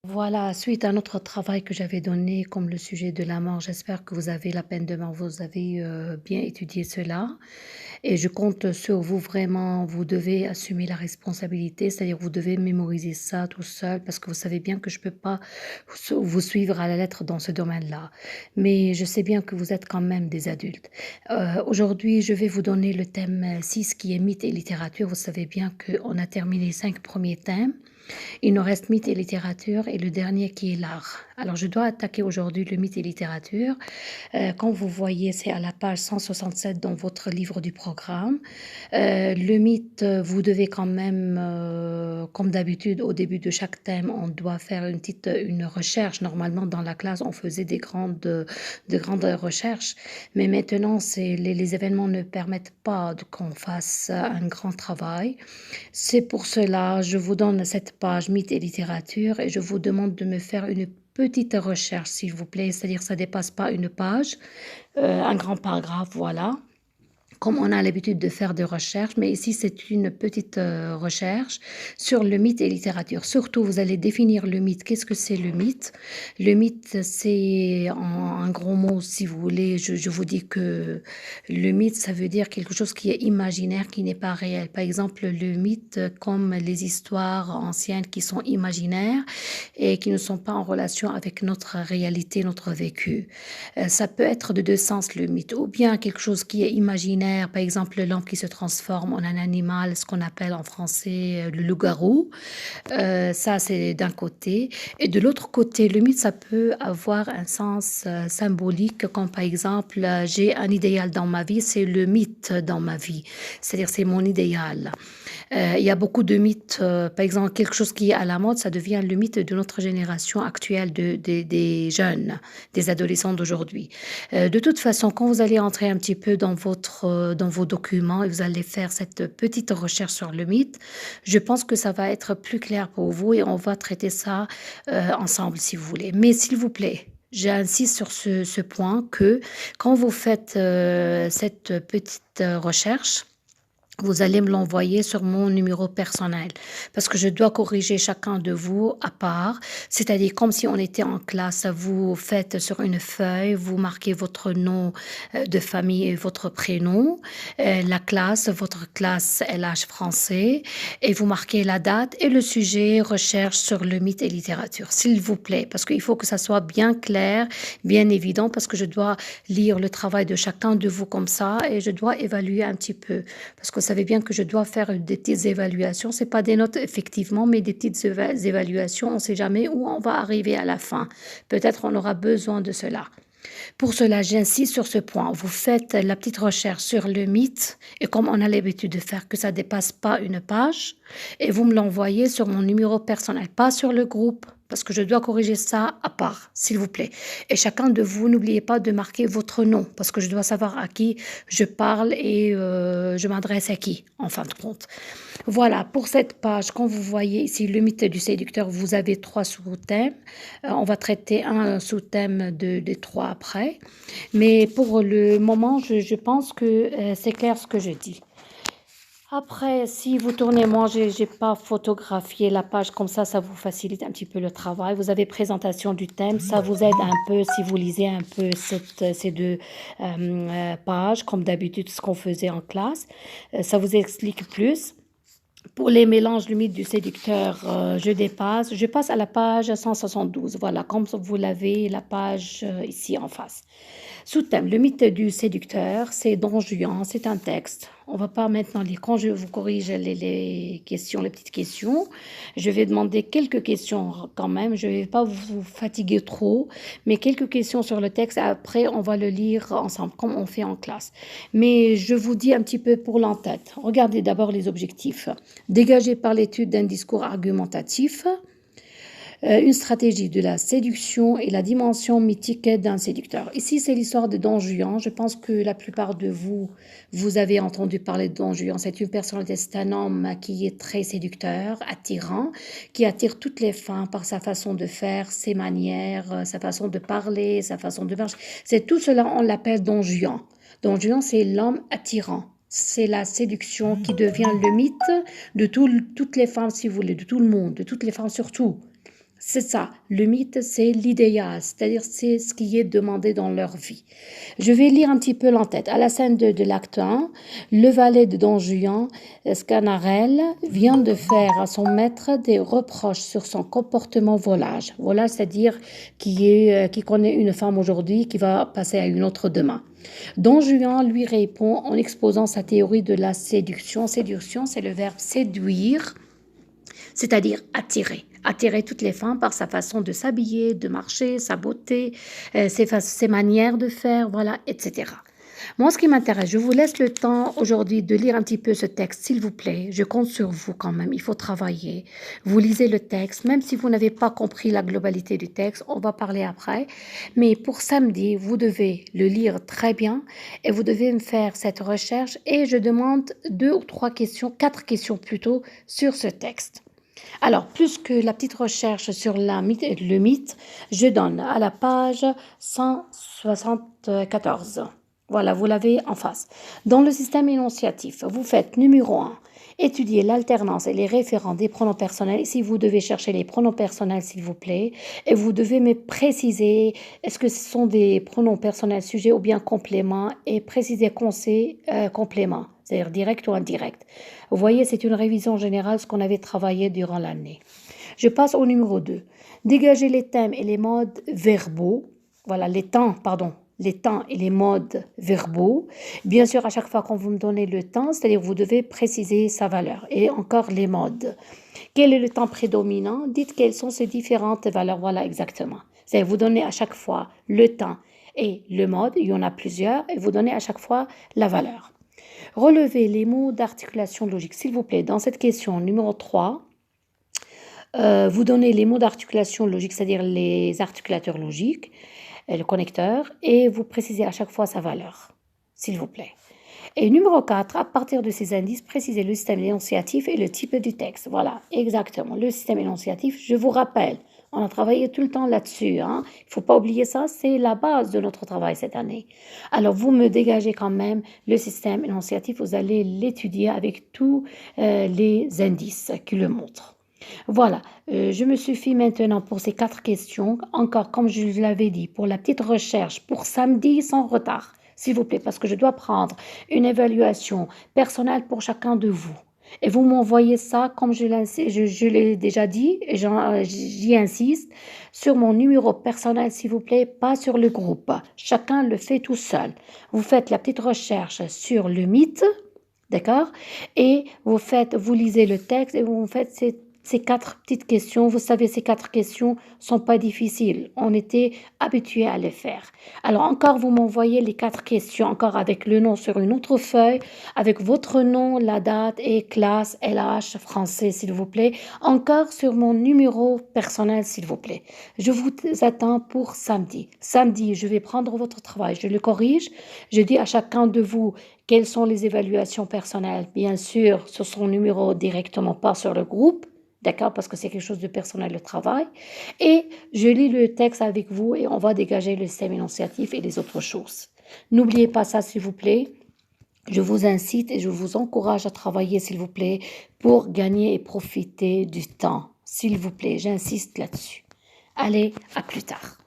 Voilà, suite à notre travail que j'avais donné comme le sujet de la mort, j'espère que vous avez la peine de mort, vous avez bien étudié cela et je compte sur vous vraiment, vous devez assumer la responsabilité, c'est-à-dire vous devez mémoriser ça tout seul parce que vous savez bien que je peux pas vous suivre à la lettre dans ce domaine-là. Mais je sais bien que vous êtes quand même des adultes. Aujourd'hui, je vais vous donner le thème 6 qui est mythe et littérature. Vous savez bien qu'on a terminé les 5 premiers thèmes. Il nous reste mythe et littérature et le dernier qui est l'art. Alors, je dois attaquer aujourd'hui le mythe et littérature. Comme vous voyez, c'est à la page 167 dans votre livre du programme. Le mythe, vous devez quand même, comme d'habitude, au début de chaque thème, on doit faire une recherche. Normalement, dans la classe, on faisait de grandes recherches. Mais maintenant, les événements ne permettent pas qu'on fasse un grand travail. C'est pour cela, je vous donne cette page mythe et littérature et je vous demande de me faire une petite recherche, s'il vous plaît. C'est-à-dire, ça dépasse pas une page, un grand paragraphe, voilà comme on a l'habitude de faire des recherches, mais ici c'est une petite recherche sur le mythe et littérature. Surtout, vous allez définir le mythe. Qu'est-ce que c'est le mythe? Le mythe, c'est en un gros mot, si vous voulez, je vous dis que le mythe, ça veut dire quelque chose qui est imaginaire, qui n'est pas réel. Par exemple, le mythe, comme les histoires anciennes qui sont imaginaires et qui ne sont pas en relation avec notre réalité, notre vécu. Ça peut être de deux sens le mythe, ou bien quelque chose qui est imaginaire, par exemple l'homme qui se transforme en un animal, ce qu'on appelle en français le loup-garou. Ça, c'est d'un côté. Et de l'autre côté, le mythe, ça peut avoir un sens symbolique, comme par exemple, j'ai un idéal dans ma vie, c'est le mythe dans ma vie. C'est-à-dire, c'est mon idéal. Il y a beaucoup de mythes. Par exemple, quelque chose qui est à la mode, ça devient le mythe de notre génération actuelle, des jeunes, des adolescents d'aujourd'hui. De toute façon, quand vous allez entrer un petit peu dans vos documents et vous allez faire cette petite recherche sur le mythe, je pense que ça va être plus clair pour vous et on va traiter ça ensemble si vous voulez. Mais s'il vous plaît, j'insiste sur ce point que quand vous faites cette petite recherche, vous allez me l'envoyer sur mon numéro personnel parce que je dois corriger chacun de vous à part, c'est-à-dire comme si on était en classe, vous faites sur une feuille, vous marquez votre nom de famille et votre prénom, la classe, votre classe LH français et vous marquez la date et le sujet recherche sur le mythe et littérature, s'il vous plaît, parce qu'il faut que ça soit bien clair, bien évident parce que je dois lire le travail de chacun de vous comme ça et je dois évaluer un petit peu parce que vous savez bien que je dois faire des petites évaluations. C'est pas des notes effectivement, mais des petites évaluations. On ne sait jamais où on va arriver à la fin. Peut-être on aura besoin de cela. Pour cela, j'insiste sur ce point. Vous faites la petite recherche sur le mythe et comme on a l'habitude de faire que ça dépasse pas une page et vous me l'envoyez sur mon numéro personnel, pas sur le groupe parce que je dois corriger ça à part, s'il vous plaît. Et chacun de vous, n'oubliez pas de marquer votre nom parce que je dois savoir à qui je parle et je m'adresse à qui, en fin de compte. Voilà, pour cette page, quand vous voyez ici le mythe du séducteur, vous avez trois sous-thèmes. On va traiter un sous-thème des trois après. Mais pour le moment, je pense que c'est clair ce que je dis. Après, si vous tournez, moi, j'ai pas photographié la page comme ça vous facilite un petit peu le travail. Vous avez présentation du thème, ça vous aide un peu si vous lisez un peu ces deux pages, comme d'habitude ce qu'on faisait en classe. Ça vous explique plus. Pour les mélanges, le mythe du séducteur, je passe à la page 172. Voilà, comme vous l'avez, la page ici en face. Sous-thème, le mythe du séducteur, c'est Don Juan, c'est un texte. On va pas maintenant lire. Quand je vous corrige les questions, les petites questions, je vais demander quelques questions quand même. Je vais pas vous fatiguer trop, mais quelques questions sur le texte. Après, on va le lire ensemble, comme on fait en classe. Mais je vous dis un petit peu pour l'entête. Regardez d'abord les objectifs. Dégagés par l'étude d'un discours argumentatif, une stratégie de la séduction et la dimension mythique d'un séducteur. Ici, c'est l'histoire de Don Juan. Je pense que la plupart de vous, vous avez entendu parler de Don Juan. C'est une personnalité, c'est un homme qui est très séducteur, attirant, qui attire toutes les femmes par sa façon de faire, ses manières, sa façon de parler, sa façon de marcher. C'est tout cela, on l'appelle Don Juan. Don Juan, c'est l'homme attirant. C'est la séduction qui devient le mythe de toutes les femmes, si vous voulez, de tout le monde, de toutes les femmes surtout. C'est ça, le mythe, c'est l'idéal, c'est-à-dire c'est ce qui est demandé dans leur vie. Je vais lire un petit peu l'entête. À la scène de l'acte 1, le valet de Don Juan, Sganarelle, vient de faire à son maître des reproches sur son comportement volage. Volage, c'est-à-dire qui connaît une femme aujourd'hui qui va passer à une autre demain. Don Juan lui répond en exposant sa théorie de la séduction. Séduction, c'est le verbe séduire, c'est-à-dire attirer. Attirer toutes les femmes par sa façon de s'habiller, de marcher, sa beauté, ses manières de faire, voilà, etc. Moi, ce qui m'intéresse, je vous laisse le temps aujourd'hui de lire un petit peu ce texte, s'il vous plaît. Je compte sur vous quand même, il faut travailler. Vous lisez le texte, même si vous n'avez pas compris la globalité du texte, on va parler après. Mais pour samedi, vous devez le lire très bien et vous devez me faire cette recherche et je demande 2 ou 3 questions, 4 questions plutôt, sur ce texte. Alors, plus que la petite recherche sur le mythe, je donne à la page 174. Voilà, vous l'avez en face. Dans le système énonciatif, vous faites numéro 1, étudier l'alternance et les référents des pronoms personnels. Ici, vous devez chercher les pronoms personnels, s'il vous plaît. Et vous devez me préciser, est-ce que ce sont des pronoms personnels sujets ou bien compléments et préciser complément, c'est-à-dire direct ou indirect. Vous voyez, c'est une révision générale, ce qu'on avait travaillé durant l'année. Je passe au numéro 2. Dégager les thèmes et les modes verbaux. Voilà, les temps et les modes verbaux. Bien sûr, à chaque fois qu'on vous me donnez le temps, c'est-à-dire vous devez préciser sa valeur. Et encore les modes. Quel est le temps prédominant? Dites quelles sont ces différentes valeurs. Voilà, exactement. C'est-à-dire vous donnez à chaque fois le temps et le mode, il y en a plusieurs, et vous donnez à chaque fois la valeur. Relevez les mots d'articulation logique, s'il vous plaît. Dans cette question numéro 3, vous donnez les mots d'articulation logique, c'est-à-dire les articulateurs logiques, le connecteur, et vous précisez à chaque fois sa valeur, s'il vous plaît. Et numéro 4, à partir de ces indices, précisez le système énonciatif et le type du texte. Voilà, exactement. Le système énonciatif, je vous rappelle, on a travaillé tout le temps là-dessus. Hein. Il ne faut pas oublier ça, c'est la base de notre travail cette année. Alors, vous me dégagez quand même le système énonciatif, vous allez l'étudier avec tous les indices qui le montrent. Voilà, je me suffis maintenant pour ces 4 questions. Encore, comme je l'avais dit, pour la petite recherche pour samedi sans retard, s'il vous plaît, parce que je dois prendre une évaluation personnelle pour chacun de vous. Et vous m'envoyez ça, comme je l'ai déjà dit, et j'y insiste, sur mon numéro personnel, s'il vous plaît, pas sur le groupe. Chacun le fait tout seul. Vous faites la petite recherche sur le mythe, d'accord? Et vous lisez le texte et vous faites ces 4 petites questions. Vous savez, ces 4 questions sont pas difficiles. On était habitués à les faire. Alors encore, vous m'envoyez les 4 questions, encore avec le nom sur une autre feuille, avec votre nom, la date et classe, LH, français, s'il vous plaît. Encore sur mon numéro personnel, s'il vous plaît. Je vous attends pour samedi. Samedi, je vais prendre votre travail, je le corrige. Je dis à chacun de vous quelles sont les évaluations personnelles. Bien sûr, sur son numéro directement, pas sur le groupe. D'accord, parce que c'est quelque chose de personnel, le travail. Et je lis le texte avec vous et on va dégager le système énonciatif et les autres choses. N'oubliez pas ça, s'il vous plaît. Je vous incite et je vous encourage à travailler, s'il vous plaît, pour gagner et profiter du temps. S'il vous plaît, j'insiste là-dessus. Allez, à plus tard.